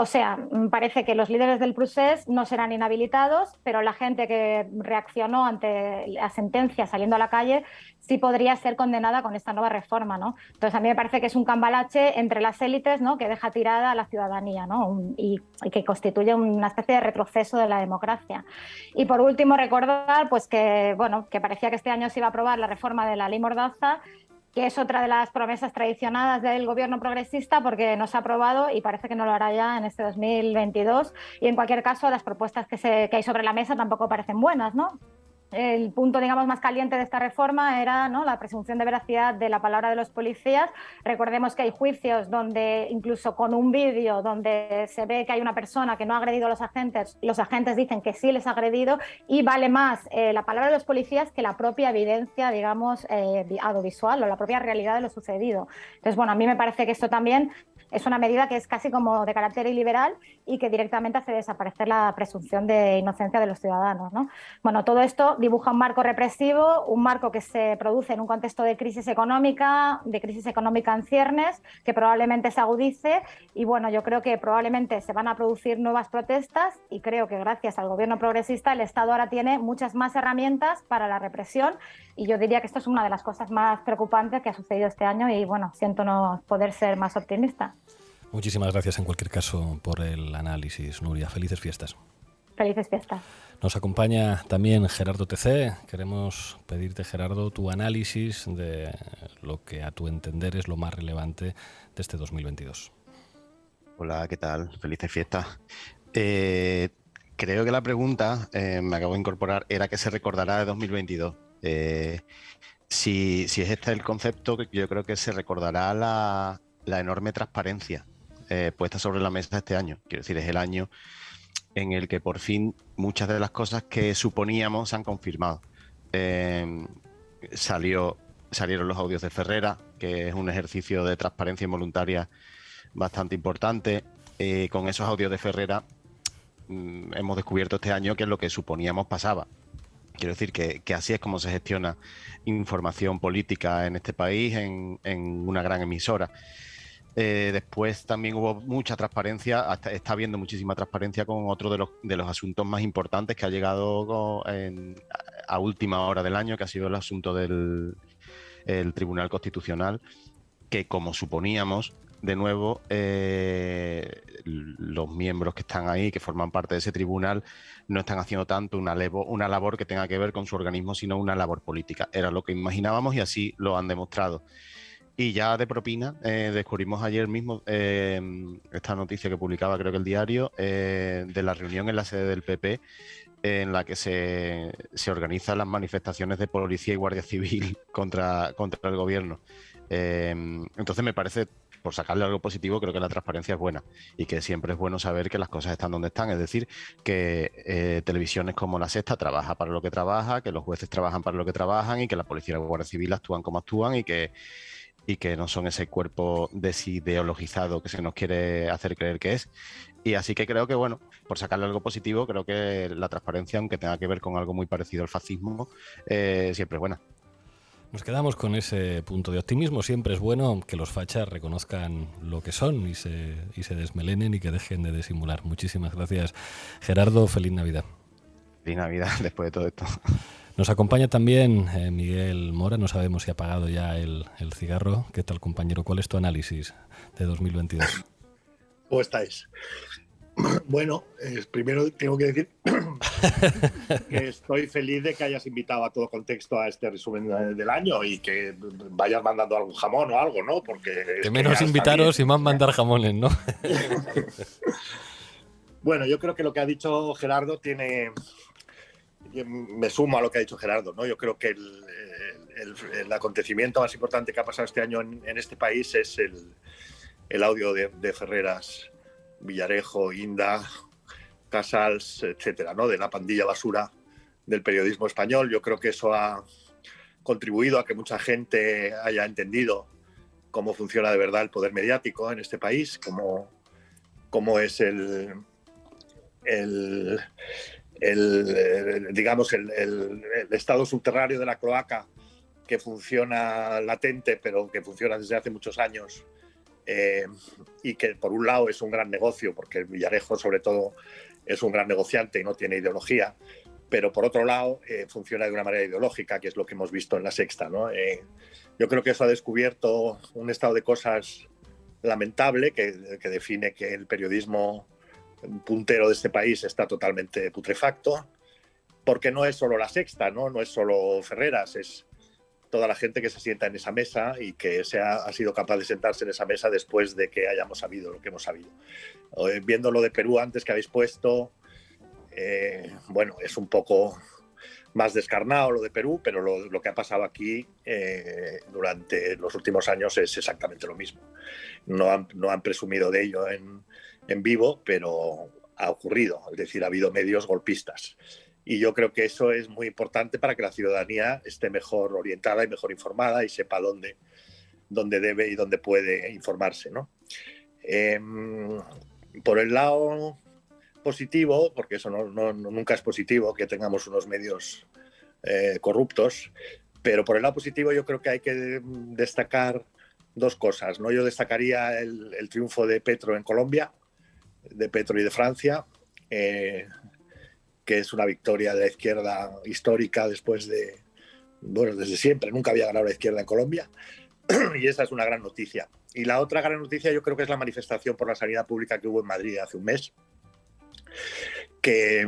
O sea, parece que los líderes del procés no serán inhabilitados, pero la gente que reaccionó ante la sentencia saliendo a la calle sí podría ser condenada con esta nueva reforma, ¿no? Entonces a mí me parece que es un cambalache entre las élites, ¿no?, que deja tirada a la ciudadanía, ¿no?, y que constituye una especie de retroceso de la democracia. Y por último recordar pues que, bueno, que parecía que este año se iba a aprobar la reforma de la ley Mordaza, que es otra de las promesas tradicionadas del gobierno progresista, porque no se ha aprobado y parece que no lo hará ya en este 2022. Y en cualquier caso, las propuestas que hay sobre la mesa tampoco parecen buenas, ¿no? El punto, digamos, más caliente de esta reforma era, ¿no?, la presunción de veracidad de la palabra de los policías. Recordemos que hay juicios donde, incluso con un vídeo donde se ve que hay una persona que no ha agredido a los agentes dicen que sí les ha agredido, y vale más la palabra de los policías que la propia evidencia, digamos, audiovisual o la propia realidad de lo sucedido. Entonces, bueno, a mí me parece que esto también es una medida que es casi como de carácter iliberal y que directamente hace desaparecer la presunción de inocencia de los ciudadanos, ¿no? Bueno, todo esto dibuja un marco represivo, un marco que se produce en un contexto de crisis económica en ciernes, que probablemente se agudice. Y bueno, yo creo que probablemente se van a producir nuevas protestas y creo que gracias al gobierno progresista el Estado ahora tiene muchas más herramientas para la represión. Y yo diría que esto es una de las cosas más preocupantes que ha sucedido este año y bueno, siento no poder ser más optimista. Muchísimas gracias en cualquier caso por el análisis, Nuria. Felices fiestas. Felices fiestas. Nos acompaña también Gerardo TC. Queremos pedirte, Gerardo, tu análisis de lo que a tu entender es lo más relevante de este 2022. Hola, ¿qué tal? Felices fiestas. Creo que la pregunta, me acabo de incorporar, era qué se recordará de 2022. Si es este el concepto, yo creo que se recordará la enorme transparencia puesta sobre la mesa este año. Quiero decir, es el año en el que por fin muchas de las cosas que suponíamos se han confirmado. Salieron los audios de Ferrera, que es un ejercicio de transparencia involuntaria bastante importante. Con esos audios de Ferrera hemos descubierto este año que es lo que suponíamos pasaba. Quiero decir que así es como se gestiona información política en este país, en una gran emisora. Después también hubo mucha transparencia, está habiendo muchísima transparencia con otro de los asuntos más importantes que ha llegado a última hora del año, que ha sido el asunto del Tribunal Constitucional, que como suponíamos, de nuevo, los miembros que están ahí, que forman parte de ese tribunal, no están haciendo tanto una labor que tenga que ver con su organismo, sino una labor política. Era lo que imaginábamos y así lo han demostrado. Y ya de propina, descubrimos ayer mismo esta noticia que publicaba, creo que el diario, de la reunión en la sede del PP, en la que se organizan las manifestaciones de policía y guardia civil contra el gobierno. Entonces me parece, por sacarle algo positivo, creo que la transparencia es buena y que siempre es bueno saber que las cosas están donde están. Es decir, que televisiones como La Sexta trabaja para lo que trabaja, que los jueces trabajan para lo que trabajan y que la policía y la guardia civil actúan como actúan y que no son ese cuerpo desideologizado que se nos quiere hacer creer que es. Y así que creo que, bueno, por sacarle algo positivo, creo que la transparencia, aunque tenga que ver con algo muy parecido al fascismo, siempre es buena. Nos quedamos con ese punto de optimismo. Siempre es bueno que los fachas reconozcan lo que son y se desmelenen y que dejen de disimular. Muchísimas gracias, Gerardo. Feliz Navidad. Feliz Navidad después de todo esto. Nos acompaña también Miguel Mora. No sabemos si ha apagado ya el cigarro. ¿Qué tal, compañero? ¿Cuál es tu análisis de 2022? ¿Cómo estáis? Bueno, primero tengo que decir que estoy feliz de que hayas invitado a Todo Contexto a este resumen del año y que vayas mandando algún jamón o algo, ¿no? Porque que menos invitaros y más mandar jamones, ¿no? Bueno, yo creo que lo que ha dicho Gerardo tiene... Me sumo a lo que ha dicho Gerardo, ¿no? Yo creo que el acontecimiento más importante que ha pasado este año en este país es el audio de Ferreras, Villarejo, Inda, Casals, etcétera, ¿no? De la pandilla basura del periodismo español. Yo creo que eso ha contribuido a que mucha gente haya entendido cómo funciona de verdad el poder mediático en este país, cómo es el estado subterráneo de la cloaca, que funciona latente, pero que funciona desde hace muchos años, y que por un lado es un gran negocio, porque Villarejo sobre todo es un gran negociante y no tiene ideología, pero por otro lado funciona de una manera ideológica, que es lo que hemos visto en La Sexta, ¿no? Yo creo que eso ha descubierto un estado de cosas lamentable que define que el periodismo puntero de este país está totalmente putrefacto, porque no es solo La Sexta, no es solo Ferreras, es toda la gente que se sienta en esa mesa y que ha sido capaz de sentarse en esa mesa después de que hayamos sabido lo que hemos sabido. Viendo lo de Perú antes que habéis puesto, bueno, es un poco más descarnado lo de Perú, pero lo que ha pasado aquí durante los últimos años es exactamente lo mismo. No han presumido de ello en vivo, pero ha ocurrido, es decir, ha habido medios golpistas. Y yo creo que eso es muy importante para que la ciudadanía esté mejor orientada y mejor informada y sepa dónde debe y dónde puede informarse, ¿no? Por el lado positivo, porque eso nunca es positivo, que tengamos unos medios corruptos. Pero por el lado positivo yo creo que hay que destacar dos cosas, ¿no? Yo destacaría el triunfo de Petro en Colombia, de Petro y de Francia, que es una victoria de la izquierda histórica después de, bueno, desde siempre, nunca había ganado la izquierda en Colombia, y esa es una gran noticia. Y la otra gran noticia yo creo que es la manifestación por la sanidad pública que hubo en Madrid hace un mes, que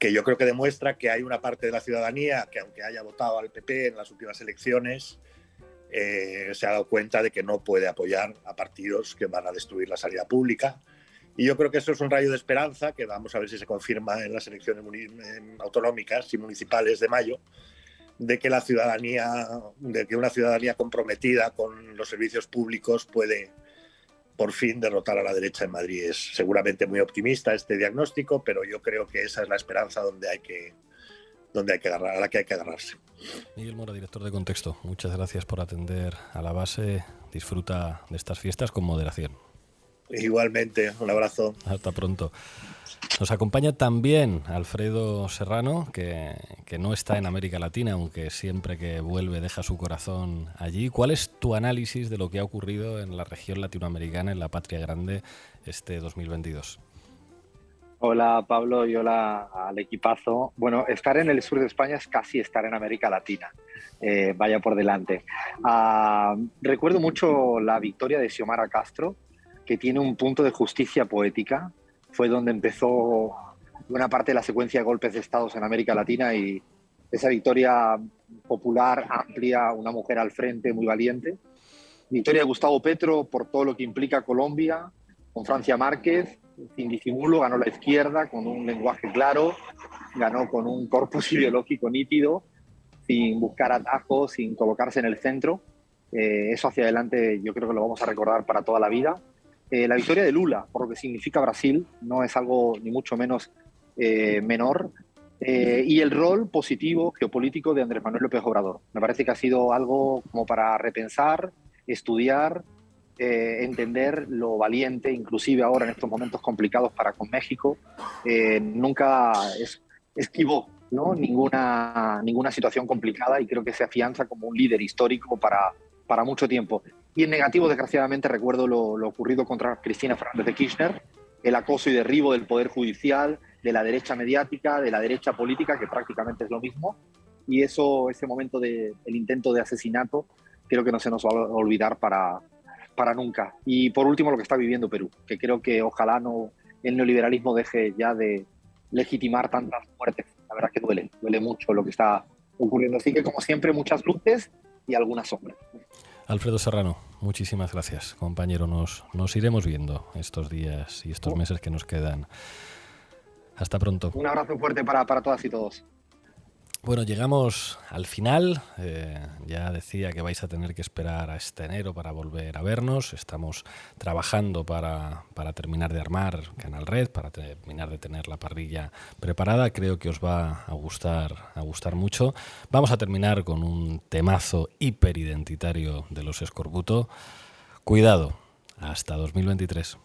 yo creo que demuestra que hay una parte de la ciudadanía que, aunque haya votado al PP en las últimas elecciones, se ha dado cuenta de que no puede apoyar a partidos que van a destruir la sanidad pública. Y yo creo que eso es un rayo de esperanza que vamos a ver si se confirma en las elecciones autonómicas y municipales de mayo, de que una ciudadanía comprometida con los servicios públicos puede por fin derrotar a la derecha en Madrid. Es seguramente muy optimista este diagnóstico, pero yo creo que esa es la esperanza a la que hay que agarrarse. Miguel Mora, director de Contexto, muchas gracias por atender a la base. Disfruta de estas fiestas con moderación. Igualmente, un abrazo. Hasta pronto. Nos acompaña también Alfredo Serrano, que no está en América Latina, aunque siempre que vuelve deja su corazón allí. ¿Cuál es tu análisis de lo que ha ocurrido en la región latinoamericana, en la Patria Grande, este 2022? Hola Pablo y hola al equipazo. Bueno, estar en el sur de España es casi estar en América Latina. Vaya por delante. Recuerdo mucho la victoria de Xiomara Castro, que tiene un punto de justicia poética. Fue donde empezó buena parte de la secuencia de golpes de estados en América Latina, y esa victoria popular, amplia, una mujer al frente, muy valiente. Victoria de Gustavo Petro por todo lo que implica Colombia, con Francia Márquez, sin disimulo, ganó la izquierda con un lenguaje claro, ganó con un corpus ideológico nítido, sin buscar atajos, sin colocarse en el centro. Eso hacia adelante yo creo que lo vamos a recordar para toda la vida. La victoria de Lula, por lo que significa Brasil, no es algo ni mucho menos menor. Y el rol positivo geopolítico de Andrés Manuel López Obrador. Me parece que ha sido algo como para repensar, estudiar, entender lo valiente, inclusive ahora en estos momentos complicados con México. Nunca esquivó, ¿no? ninguna situación complicada, y creo que se afianza como un líder histórico para mucho tiempo. Y en negativo, desgraciadamente, recuerdo lo ocurrido contra Cristina Fernández de Kirchner, el acoso y derribo del Poder Judicial, de la derecha mediática, de la derecha política, que prácticamente es lo mismo. Y ese momento del intento de asesinato, creo que no se nos va a olvidar para nunca. Y por último, lo que está viviendo Perú, que creo que ojalá el neoliberalismo deje ya de legitimar tantas muertes. La verdad que duele mucho lo que está ocurriendo. Así que, como siempre, muchas luces y algunas sombras. Alfredo Serrano, muchísimas gracias, compañero. Nos iremos viendo estos días y estos meses que nos quedan. Hasta pronto. Un abrazo fuerte para todas y todos. Bueno, llegamos al final. Ya decía que vais a tener que esperar a este enero para volver a vernos. Estamos trabajando para terminar de armar Canal Red, para terminar de tener la parrilla preparada. Creo que os va a gustar mucho. Vamos a terminar con un temazo hiperidentitario de los Escorbuto. Cuidado, hasta 2023.